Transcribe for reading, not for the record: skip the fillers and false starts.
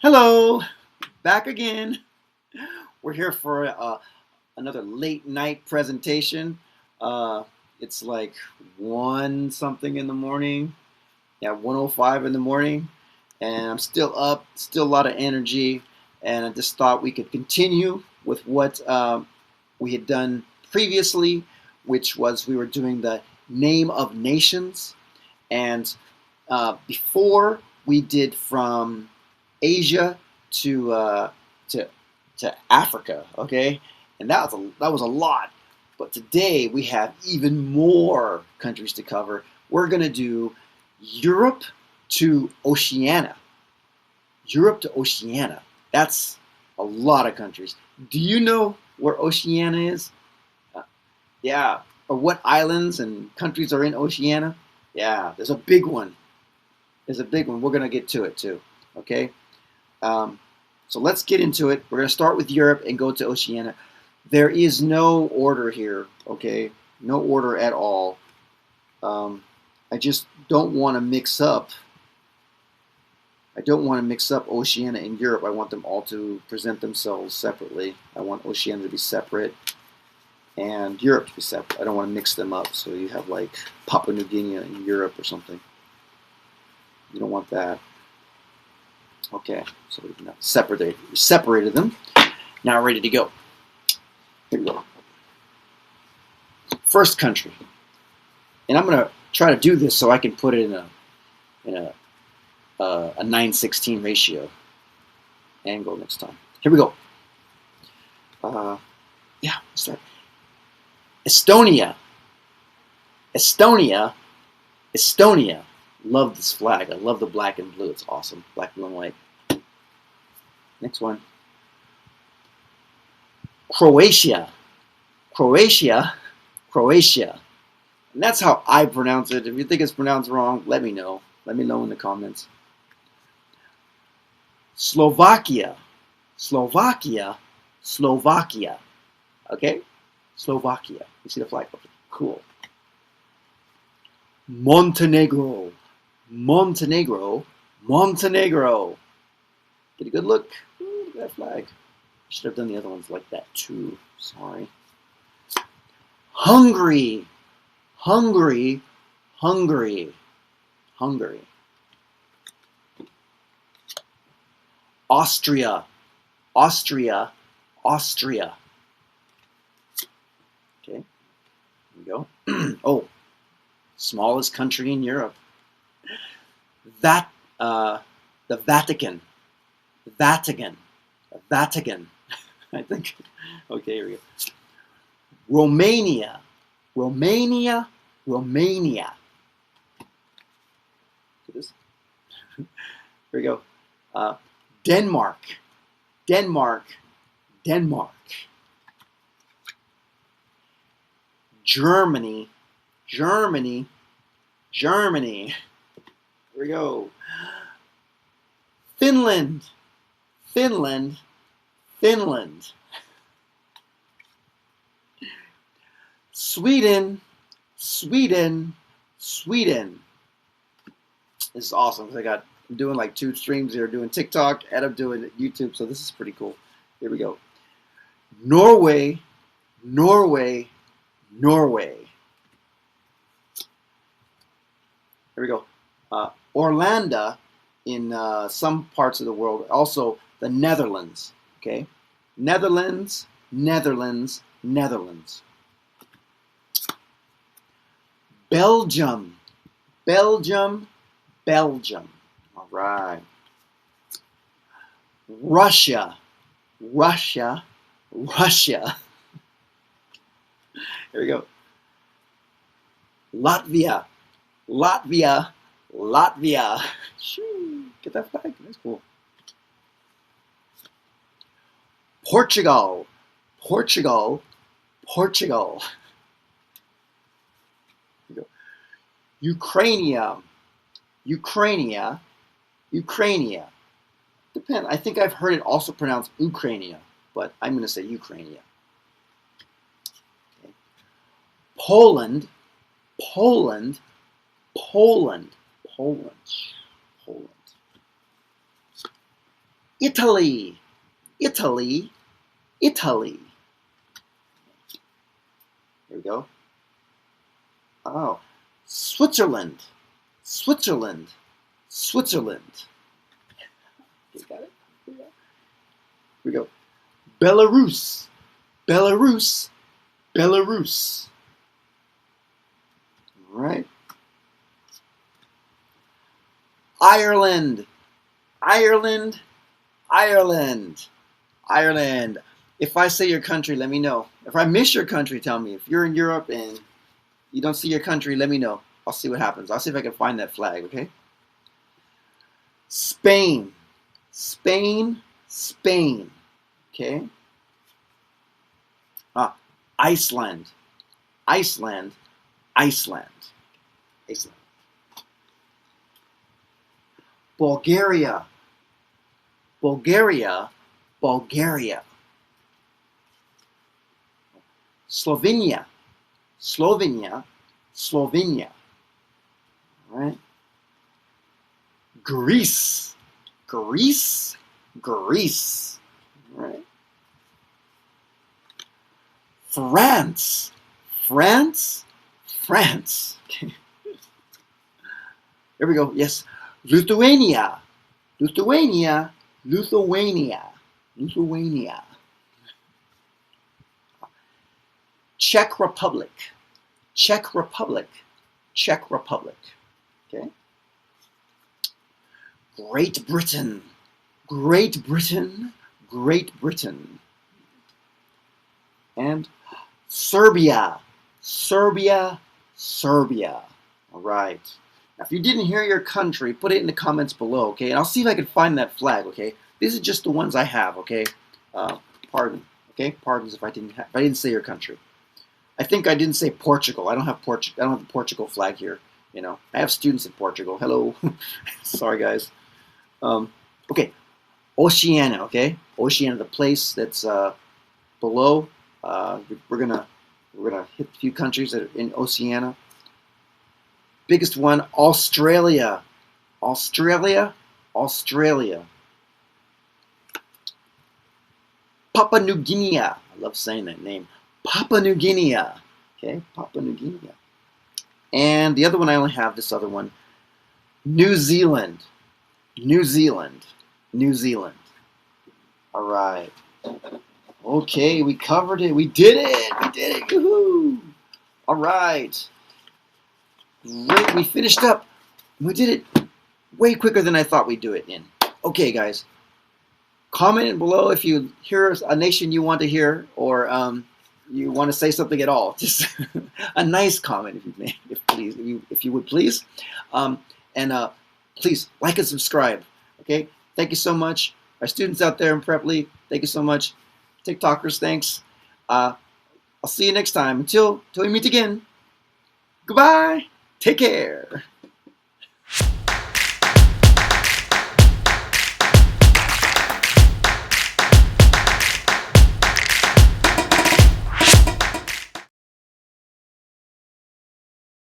Hello, back again. We're here for another late night presentation. It's like 1 something in the morning. Yeah, 1:05 in the morning. And I'm still up, still a lot of energy. And I just thought we could continue with what we had done previously, which was we were doing the name of nations. And before we did from Asia to Africa, okay, and that was a lot. But today we have even more countries to cover. We're gonna do Europe to Oceania. Europe to Oceania. That's a lot of countries. Do you know where Oceania is? Yeah, or what islands and countries are in Oceania? Yeah, there's a big one. There's a big one. We're gonna get to it too. Okay. So let's get into it. We're going to start with Europe and go to Oceania. There is no order here, okay? No order at all. I just don't want to mix up. I don't want to mix up Oceania and Europe. I want them all to present themselves separately. I want Oceania to be separate and Europe to be separate. I don't want to mix them up. So you have like Papua New Guinea in Europe or something. You don't want that. Okay, so we've now separated them. Now we're ready to go. Here we go. First country, and I'm gonna try to do this so I can put it in a 9:16 ratio and go next time. Here we go. Yeah, let's start. Estonia. Estonia. Estonia. Love this flag. I love the black and blue. It's awesome. Black, blue, and white. Next one. Croatia. Croatia. Croatia. And that's how I pronounce it. If you think it's pronounced wrong, let me know. Let me know in the comments. Slovakia. Slovakia. Slovakia. Okay? Slovakia. You see the flag? Okay, cool. Montenegro. Montenegro, Montenegro. Get a good look. Ooh, look at that flag. Should have done the other ones like that too. Sorry. Hungary, Hungary, Hungary, Hungary. Austria, Austria, Austria. Okay, here we go. Oh, smallest country in Europe. That the Vatican, Vatican, Vatican. I think. Okay, here we go. Romania, Romania, Romania. Look at this. Here we go. Denmark, Denmark, Denmark. Germany, Germany, Germany. Here we go. Finland, Finland, Finland. Sweden, Sweden, Sweden. This is awesome because I'm doing like 2 streams here, doing TikTok and I'm doing YouTube, so this is pretty cool. Here we go. Norway, Norway, Norway. Here we go. Orlando in some parts of the world. Also the Netherlands. Okay, Netherlands, Netherlands, Netherlands. Belgium, Belgium, Belgium. All right. Russia, Russia, Russia. Here we go. Latvia, Latvia, Latvia. Shoo, get that flag. That's cool. Portugal, Portugal, Portugal. Here we go. Ukraine, Ukraine, Ukraine. Depend. I think I've heard it also pronounced Ukraine, but I'm going to say Ukraine. Okay. Poland, Poland, Poland, Poland, Poland. Italy, Italy, Italy. There we go. Oh, Switzerland, Switzerland, Switzerland. Okay, got it? Here we go. Belarus, Belarus, Belarus. All right. Ireland, Ireland, Ireland, Ireland. If I say your country, let me know. If I miss your country, tell me. If you're in Europe and you don't see your country, let me know. I'll see what happens. I'll see if I can find that flag, okay? Spain, Spain, Spain, okay? Iceland, Iceland, Iceland, Iceland. Bulgaria, Bulgaria, Bulgaria. Slovenia, Slovenia, Slovenia. All right. Greece, Greece, Greece. All right. France, France, France. Okay. Here we go. Yes. Lithuania, Lithuania, Lithuania, Lithuania. Czech Republic, Czech Republic, Czech Republic. Okay. Great Britain, Great Britain, Great Britain. And Serbia, Serbia, Serbia. All right. Now, if you didn't hear your country, put it in the comments below, okay? And I'll see if I can find that flag, okay? These are just the ones I have, okay? Pardon, okay? Pardons if I didn't say your country. I think I didn't say Portugal. I don't have the Portugal flag here. You know, I have students in Portugal. Hello. Sorry, guys. Okay, Oceania. Okay, Oceania, the place that's below. We're gonna hit a few countries that are in Oceania. Biggest one, Australia. Australia. Australia. Papua New Guinea. I love saying that name. Papua New Guinea. Okay, Papua New Guinea. And the other one, I only have this other one. New Zealand. New Zealand. New Zealand. All right. Okay, we covered it. We did it. We did it. Woohoo! All right. Great. We finished up. We did it way quicker than I thought we'd do it in. Okay, guys. Comment below if you hear a nation you want to hear, or you want to say something at all. Just a nice comment, if you would please. Please like and subscribe. Okay. Thank you so much. Our students out there in Preply, thank you so much. TikTokers, thanks. I'll see you next time. Until we meet again. Goodbye. Take care.